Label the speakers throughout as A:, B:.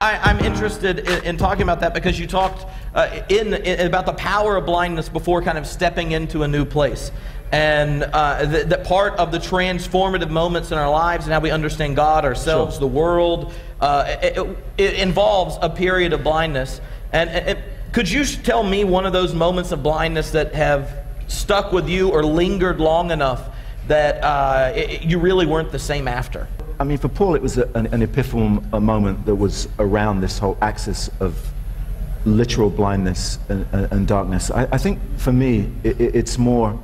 A: I'm interested in talking about that because you talked about the power of blindness before kind of stepping into a new place. And that part of the transformative moments in our lives and how we understand God, ourselves, the world, it involves a period of blindness. And could you tell me one of those moments of blindness that have stuck with you or lingered long enough that you really weren't the same after?
B: I mean, for Paul, it was an epiphanal moment that was around this whole axis of literal blindness and darkness. I think for me, it's more,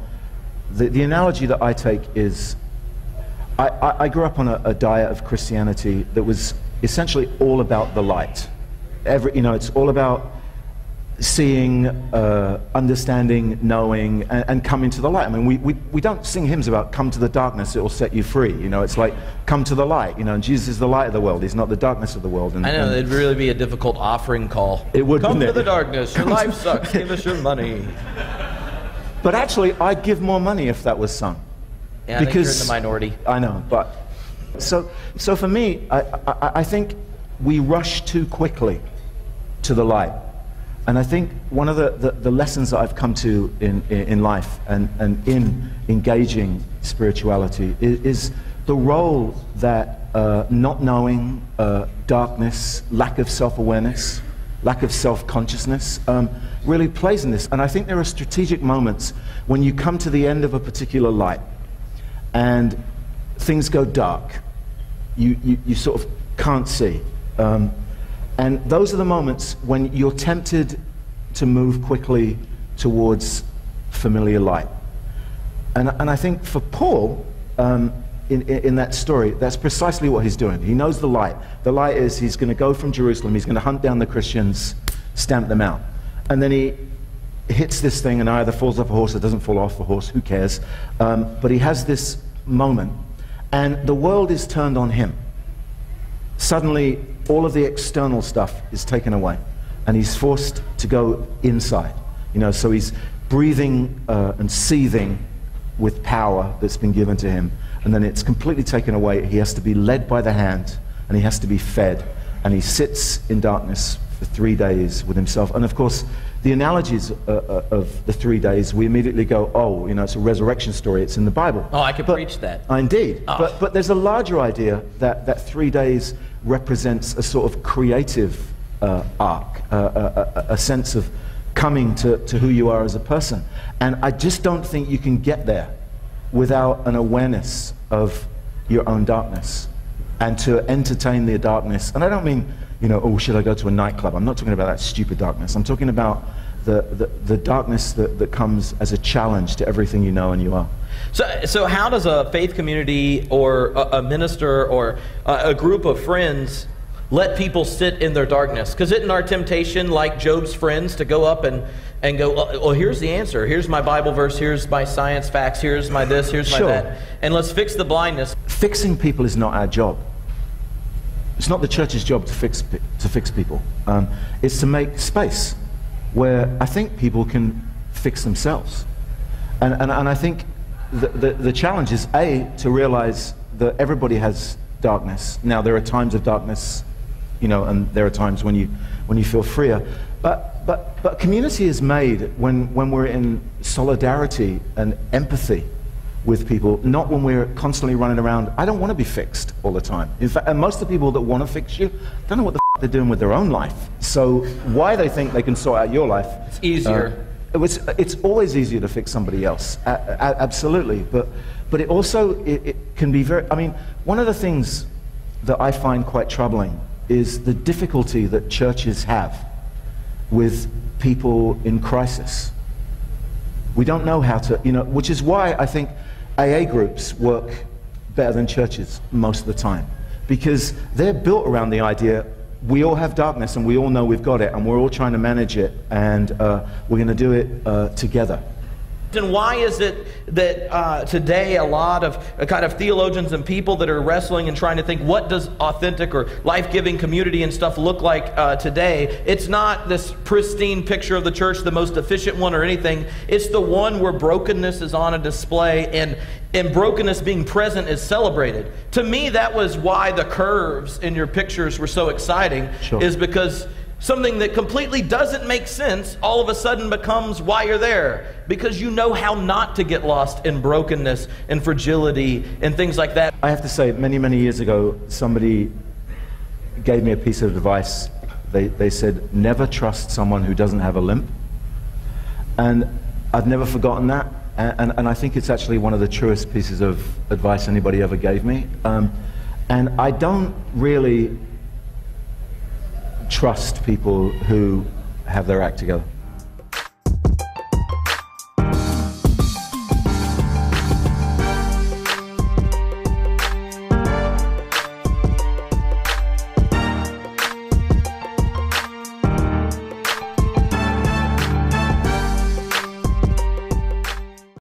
B: the analogy that I take is, I grew up on a diet of Christianity that was essentially all about the light. It's all about seeing, understanding, knowing, and coming to the light. I mean, we don't sing hymns about come to the darkness, it will set you free. It's like come to the light, and Jesus is the light of the world. He's not the darkness of the world.
A: I know, it'd really be a difficult offering call.
B: It would,
A: come to the darkness, your life sucks, give us your money.
B: But actually, I'd give more money if that was sung.
A: Yeah, because I think you're in the minority.
B: I know, but so for me, I think we rush too quickly to the light. And I think one of the lessons that I've come to in life and in engaging spirituality is the role that not knowing, darkness, lack of self-awareness, lack of self-consciousness really plays in this. And I think there are strategic moments when you come to the end of a particular light and things go dark. You sort of can't see. And those are the moments when you're tempted to move quickly towards familiar light. And I think for Paul, in that story, that's precisely what he's doing. He knows the light. The light is he's going to go from Jerusalem, he's going to hunt down the Christians, stamp them out. And then he hits this thing and either falls off a horse or doesn't fall off a horse, who cares? But he has this moment, and the world is turned on him. Suddenly, all of the external stuff is taken away, and he's forced to go inside. So he's breathing and seething with power that's been given to him, and then it's completely taken away. He has to be led by the hand, and he has to be fed, and he sits in darkness for 3 days with himself. And of course, the analogies of the 3 days, we immediately go, oh, it's a resurrection story, it's in the Bible.
A: Oh, I could preach that.
B: Indeed. Oh. But there's a larger idea that 3 days represents a sort of creative arc, a sense of coming to who you are as a person. And I just don't think you can get there without an awareness of your own darkness and to entertain the darkness. And I don't mean, oh, should I go to a nightclub? I'm not talking about that stupid darkness. I'm talking about the darkness that comes as a challenge to everything you know and you are.
A: So how does a faith community or a minister or a group of friends let people sit in their darkness? Because isn't our temptation, like Job's friends, to go up and go, well, here's the answer. Here's my Bible verse. Here's my science facts. Here's my this. Here's my that. And let's fix the blindness.
B: Fixing people is not our job. It's not the church's job to fix people. It's to make space where I think people can fix themselves. And I think the challenge is, A, to realize that everybody has darkness. Now, there are times of darkness, and there are times when you feel freer. But community is made when we're in solidarity and empathy with people, not when we're constantly running around. I don't want to be fixed all the time. In fact, and most of the people that want to fix you don't know what the f they're doing with their own life. So why they think they can sort out your life?
A: It's easier.
B: It's always easier to fix somebody else, absolutely. But it also it can be very. I mean, one of the things that I find quite troubling is the difficulty that churches have with people in crisis. We don't know how to, which is why I think AA groups work better than churches most of the time, because they're built around the idea we all have darkness and we all know we've got it and we're all trying to manage it, and we're going to do it together.
A: And why is it that today a lot of kind of theologians and people that are wrestling and trying to think, what does authentic or life-giving community and stuff look like today? It's not this pristine picture of the church, the most efficient one or anything. It's the one where brokenness is on a display and brokenness being present is celebrated. To me, that was why the curves in your pictures were so exciting,
B: Sure.
A: is because something that completely doesn't make sense all of a sudden becomes why you're there. Because you know how not to get lost in brokenness and fragility and things like that.
B: I have to say, many, many years ago, somebody gave me a piece of advice. They said, never trust someone who doesn't have a limp. And I've never forgotten that. And I think it's actually one of the truest pieces of advice anybody ever gave me. And I don't really trust people who have their act together.